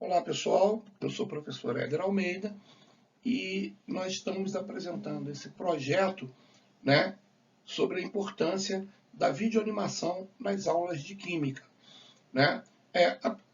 Olá pessoal, eu sou o professor Éder Almeida e nós estamos apresentando esse projeto, né, sobre a importância da videoanimação nas aulas de Química. Né?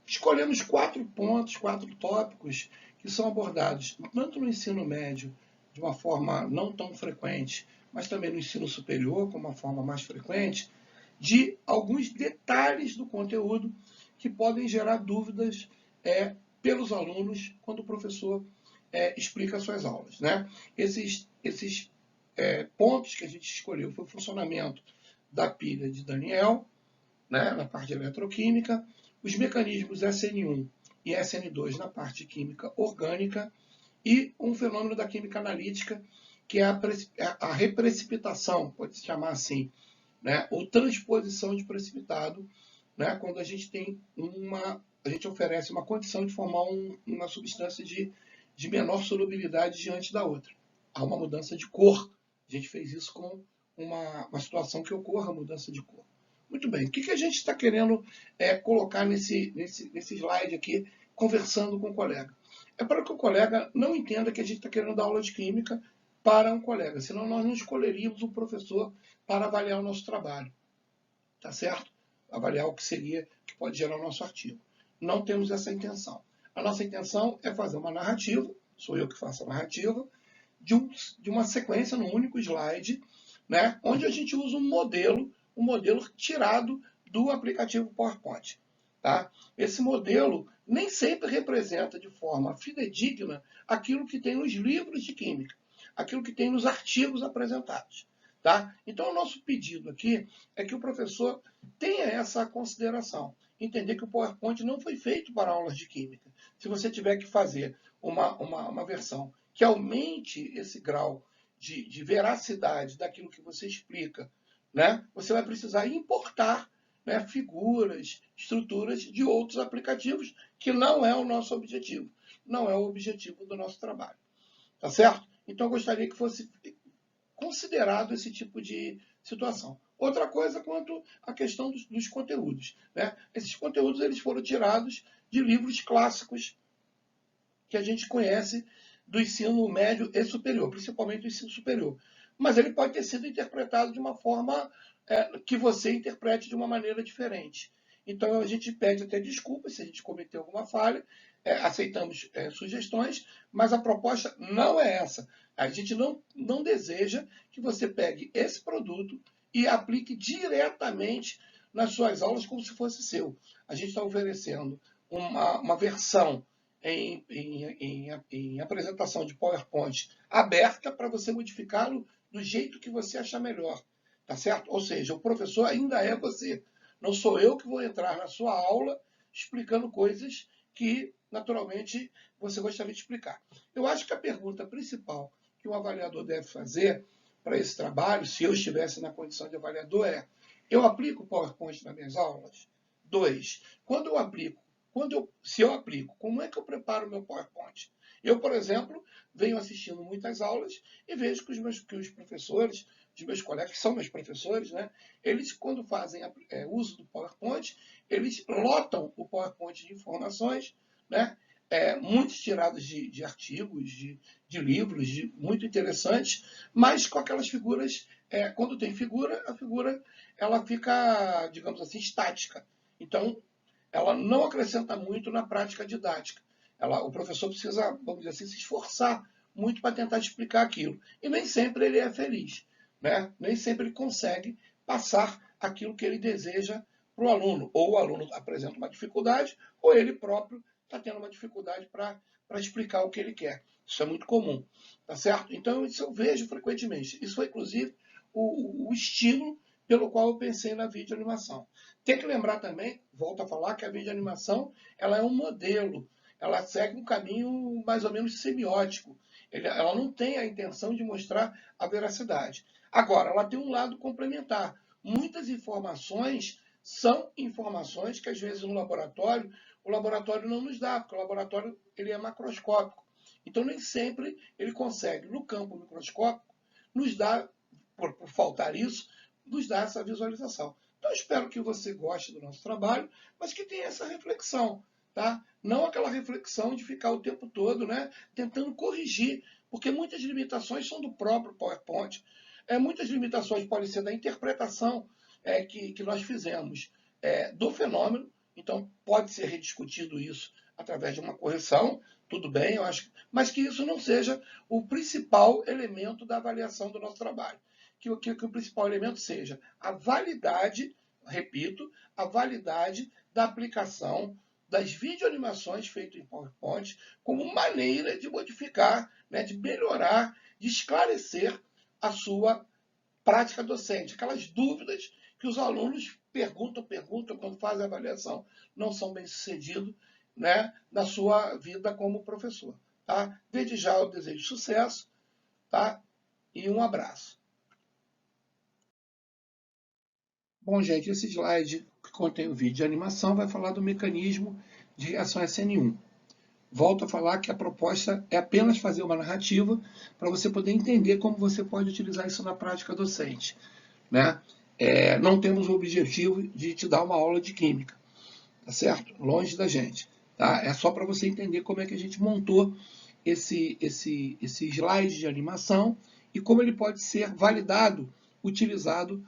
Escolhemos 4 pontos, 4 tópicos que são abordados tanto no ensino médio de uma forma não tão frequente, mas também no ensino superior com uma forma mais frequente, de alguns detalhes do conteúdo que podem gerar dúvidas pelos alunos quando o professor explica as suas aulas. Né? Esses pontos que a gente escolheu foi o funcionamento da pilha de Daniel, né, na parte de eletroquímica, os mecanismos SN1 e SN2 na parte de química orgânica e um fenômeno da química analítica, que é a reprecipitação, pode-se chamar assim, né, ou transposição de precipitado, né, quando a gente tem a gente oferece uma condição de formar uma substância de menor solubilidade diante da outra. Há uma mudança de cor. A gente fez isso com uma situação que ocorra a mudança de cor. Muito bem, o que a gente está querendo colocar nesse slide aqui, conversando com o colega? É para que o colega não entenda que a gente está querendo dar aula de química para um colega, senão nós não escolheríamos um professor para avaliar o nosso trabalho. Tá certo? Avaliar o que seria, que pode gerar o nosso artigo. Não temos essa intenção. A nossa intenção é fazer uma narrativa, sou eu que faço a narrativa, de uma sequência num único slide, né, onde a gente usa um modelo tirado do aplicativo PowerPoint. Tá? Esse modelo nem sempre representa de forma fidedigna aquilo que tem nos livros de química, aquilo que tem nos artigos apresentados. Tá? Então, o nosso pedido aqui é que o professor tenha essa consideração. Entender que o PowerPoint não foi feito para aulas de química. Se você tiver que fazer uma versão que aumente esse grau de veracidade daquilo que você explica, né, você vai precisar importar, né, figuras, estruturas de outros aplicativos, que não é o nosso objetivo. Não é o objetivo do nosso trabalho. Tá certo? Então, eu gostaria que fosse considerado esse tipo de situação. Outra coisa quanto à questão dos conteúdos. Né? Esses conteúdos eles foram tirados de livros clássicos que a gente conhece do ensino médio e superior, principalmente do ensino superior. Mas ele pode ter sido interpretado de uma forma que você interprete de uma maneira diferente. Então a gente pede até desculpas se a gente cometeu alguma falha, aceitamos sugestões, mas a proposta não é essa. A gente não deseja que você pegue esse produto e aplique diretamente nas suas aulas como se fosse seu. A gente está oferecendo uma versão em apresentação de PowerPoint aberta para você modificá-lo do jeito que você achar melhor. Tá certo? Ou seja, o professor ainda é você. Não sou eu que vou entrar na sua aula explicando coisas que, naturalmente, você gostaria de explicar. Eu acho que a pergunta principal que um avaliador deve fazer para esse trabalho, se eu estivesse na condição de avaliador, eu aplico o PowerPoint nas minhas aulas? 2. Se eu aplico, como é que eu preparo o meu PowerPoint? Eu, por exemplo, venho assistindo muitas aulas e vejo que os professores, os meus colegas, que são meus professores, né, eles, quando fazem uso do PowerPoint, eles lotam o PowerPoint de informações, né, muitos tirados de artigos, de livros, muito interessantes, mas com aquelas figuras, quando tem figura, a figura ela fica, digamos assim, estática. Então, ela não acrescenta muito na prática didática. O professor precisa, vamos dizer assim, se esforçar muito para tentar explicar aquilo. E nem sempre ele é feliz. Né? Nem sempre ele consegue passar aquilo que ele deseja para o aluno. Ou o aluno apresenta uma dificuldade, ou ele próprio está tendo uma dificuldade para explicar o que ele quer. Isso é muito comum. Tá certo? Então, isso eu vejo frequentemente. Isso foi, inclusive, o estímulo pelo qual eu pensei na videoanimação. Tem que lembrar também, volto a falar, que a videoanimação ela é um modelo, ela segue um caminho mais ou menos semiótico. Ela não tem a intenção de mostrar a veracidade. Agora, ela tem um lado complementar. Muitas informações são informações que, às vezes, no laboratório, o laboratório não nos dá, porque o laboratório ele é macroscópico. Então, nem sempre ele consegue, no campo microscópico, nos dar, por faltar isso, nos dar essa visualização. Então, eu espero que você goste do nosso trabalho, mas que tenha essa reflexão. tá? Não aquela reflexão de ficar o tempo todo, né, tentando corrigir, porque muitas limitações são do próprio PowerPoint. Muitas limitações podem ser da interpretação que nós fizemos do fenômeno, então pode ser rediscutido isso através de uma correção, tudo bem, eu acho, mas que isso não seja o principal elemento da avaliação do nosso trabalho. Que o principal elemento seja a validade, repito, a validade da aplicação das videoanimações feitas em PowerPoint como maneira de modificar, né, de melhorar, de esclarecer a sua prática docente. Aquelas dúvidas que os alunos perguntam quando fazem a avaliação, não são bem-sucedidos, né, na sua vida como professor. Tá? Desde já eu desejo sucesso, tá? E um abraço. Bom, gente, esse slide que contém o vídeo de animação vai falar do mecanismo de reação SN1. Volto a falar que a proposta é apenas fazer uma narrativa para você poder entender como você pode utilizar isso na prática docente, né? Não temos o objetivo de te dar uma aula de química, tá certo? Longe da gente. Tá? É só para você entender como é que a gente montou esse slide de animação e como ele pode ser validado, utilizado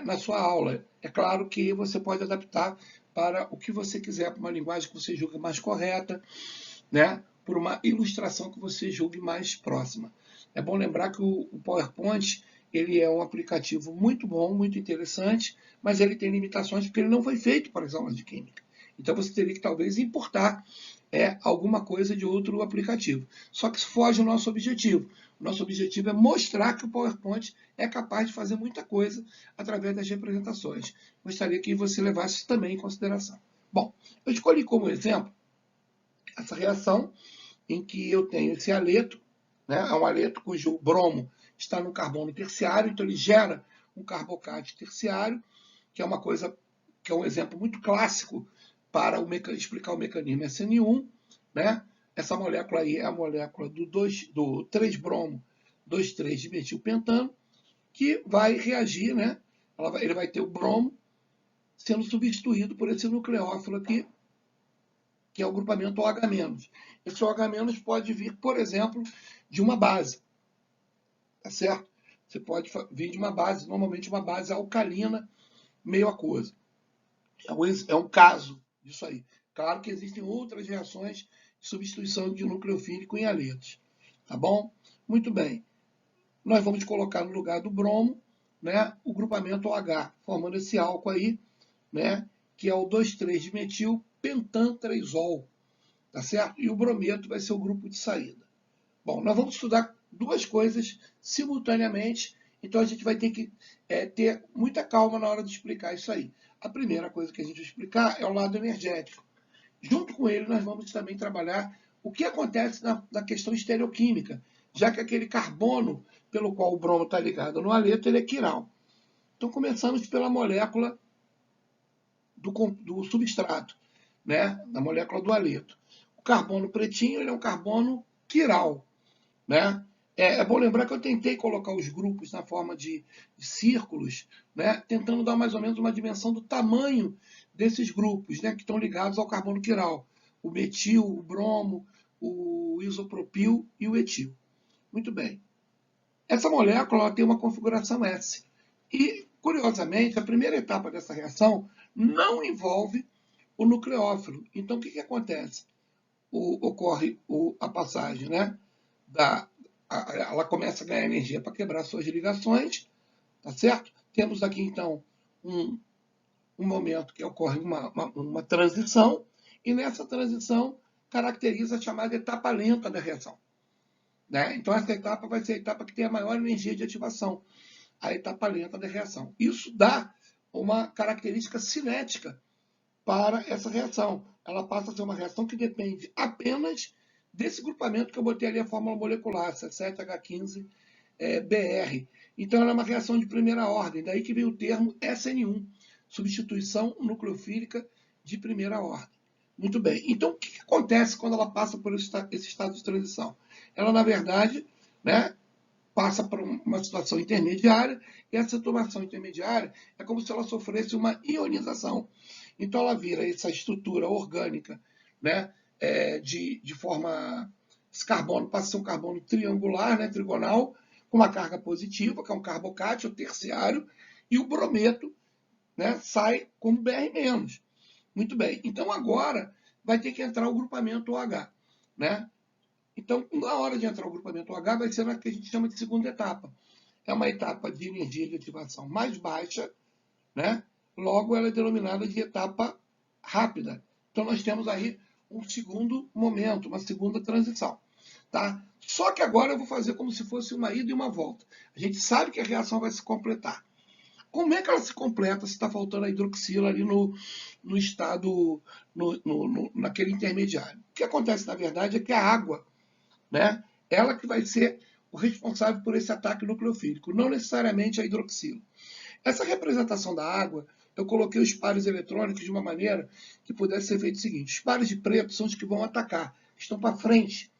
na sua aula. É claro que você pode adaptar para o que você quiser, para uma linguagem que você julgue mais correta, né? Por uma ilustração que você julgue mais próxima. É bom lembrar que o PowerPoint ele é um aplicativo muito bom, muito interessante, mas ele tem limitações porque ele não foi feito para as aulas de química. Então você teria que talvez importar alguma coisa de outro aplicativo. Só que isso foge do nosso objetivo. O nosso objetivo é mostrar que o PowerPoint é capaz de fazer muita coisa através das representações. Gostaria que você levasse isso também em consideração. Bom, eu escolhi como exemplo essa reação em que eu tenho esse haleto, né? É um haleto cujo bromo está no carbono terciário, então ele gera um carbocato terciário, que é uma coisa, que é um exemplo muito clássico para explicar o mecanismo SN1, né? Essa molécula aí é a molécula do 3-bromo 2,3-dimetilpentano, que vai reagir, né? Ele vai ter o bromo sendo substituído por esse nucleófilo aqui, que é o grupamento OH-. Esse OH- pode vir, por exemplo, de uma base, tá certo? Você pode vir de uma base, normalmente uma base alcalina meio aquosa. É um caso disso aí. Claro que existem outras reações de substituição de nucleofílico em haletos, tá bom? Muito bem. Nós vamos colocar no lugar do bromo, né, o grupamento OH, formando esse álcool aí, né, que é o 2,3-dimetilpentantrezol, tá certo? E o brometo vai ser o grupo de saída. Bom, nós vamos estudar duas coisas simultaneamente, então a gente vai ter que ter muita calma na hora de explicar isso aí. A primeira coisa que a gente vai explicar é o lado energético. Junto com ele, nós vamos também trabalhar o que acontece na questão estereoquímica, já que aquele carbono pelo qual o bromo está ligado no haleto, ele é quiral. Então, começamos pela molécula do substrato, né, da molécula do haleto. O carbono pretinho ele é um carbono quiral, né? É bom lembrar que eu tentei colocar os grupos na forma de círculos, né, tentando dar mais ou menos uma dimensão do tamanho desses grupos, né, que estão ligados ao carbono quiral. O metil, o bromo, o isopropil e o etil. Muito bem. Essa molécula ela tem uma configuração S. E, curiosamente, a primeira etapa dessa reação não envolve o nucleófilo. Então, o que acontece? Ocorre a passagem, né? Ela começa a ganhar energia para quebrar suas ligações, tá certo? Temos aqui, então, um momento que ocorre uma transição, e nessa transição caracteriza a chamada etapa lenta da reação. Né? Então, essa etapa vai ser a etapa que tem a maior energia de ativação, a etapa lenta da reação. Isso dá uma característica cinética para essa reação. Ela passa a ser uma reação que depende apenas desse grupamento que eu botei ali a fórmula molecular, 7H15BR. Então, ela é uma reação de primeira ordem, daí que vem o termo SN1, substituição nucleofílica de primeira ordem. Muito bem. Então, o que acontece quando ela passa por esse estado de transição? Ela, na verdade, né, passa por uma situação intermediária, e essa situação intermediária é como se ela sofresse uma ionização. Então, ela vira essa estrutura orgânica né, de forma... Esse carbono passa a ser um carbono triangular, né, trigonal, com uma carga positiva, que é um carbocátion terciário, e o brometo, né, sai como Br-. Muito bem. Então, agora vai ter que entrar o grupamento OH. Né? Então, na hora de entrar o grupamento OH, vai ser na que a gente chama de segunda etapa. É uma etapa de energia de ativação mais baixa, né? Logo ela é denominada de etapa rápida. Então, nós temos aí um segundo momento, uma segunda transição. Tá? Só que agora eu vou fazer como se fosse uma ida e uma volta. A gente sabe que a reação vai se completar. Como é que ela se completa se está faltando a hidroxila ali no estado, naquele intermediário? O que acontece, na verdade, é que a água, né, ela que vai ser o responsável por esse ataque nucleofílico, não necessariamente a hidroxila. Essa representação da água, eu coloquei os pares eletrônicos de uma maneira que pudesse ser feito o seguinte: os pares de preto são os que vão atacar, estão para frente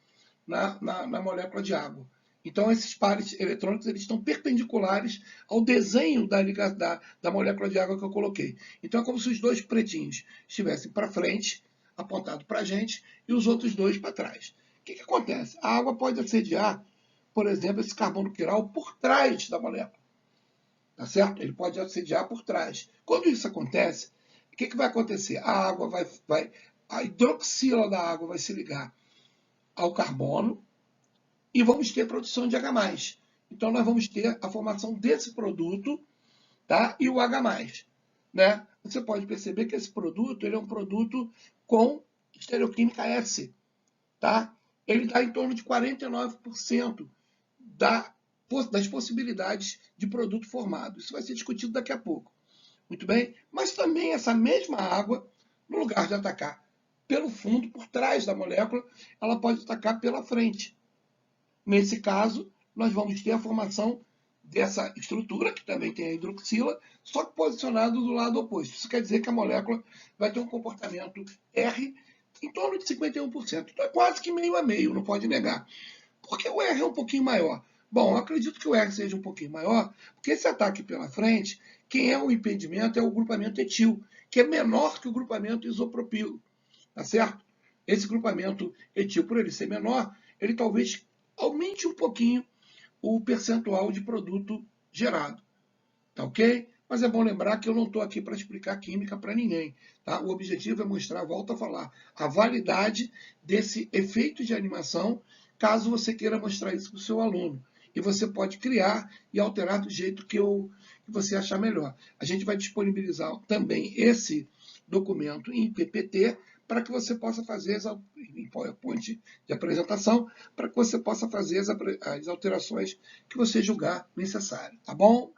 na molécula de água. Então, esses pares eletrônicos eles estão perpendiculares ao desenho da molécula de água que eu coloquei. Então, é como se os dois pretinhos estivessem para frente, apontado para a gente, e os outros dois para trás. O que acontece? A água pode assediar, por exemplo, esse carbono quiral por trás da molécula. Tá certo? Ele pode assediar por trás. Quando isso acontece, o que vai acontecer? A água a hidroxila da água vai se ligar ao carbono, e vamos ter produção de H+. Então, nós vamos ter a formação desse produto, tá? E o H+. Né? Você pode perceber que esse produto ele é um produto com estereoquímica S. Tá? Ele dá em torno de 49% das possibilidades de produto formado. Isso vai ser discutido daqui a pouco. Muito bem? Mas também essa mesma água, no lugar de atacar pelo fundo, por trás da molécula, ela pode atacar pela frente. Nesse caso, nós vamos ter a formação dessa estrutura, que também tem a hidroxila, só que posicionado do lado oposto. Isso quer dizer que a molécula vai ter um comportamento R em torno de 51%. Então é quase que meio a meio, não pode negar. Por que o R é um pouquinho maior? Bom, eu acredito que o R seja um pouquinho maior, porque esse ataque pela frente, quem é o impedimento é o grupamento etil, que é menor que o grupamento isopropilo. Tá certo? Esse grupamento etil, por ele ser menor, ele talvez aumente um pouquinho o percentual de produto gerado. Tá ok? Mas é bom lembrar que eu não estou aqui para explicar química para ninguém. Tá? O objetivo é mostrar, volto a falar, a validade desse efeito de animação, caso você queira mostrar isso para o seu aluno. E você pode criar e alterar do jeito que você achar melhor. A gente vai disponibilizar também esse documento em PPT para que você possa fazer em PowerPoint de apresentação, para que você possa fazer as alterações que você julgar necessário, tá bom?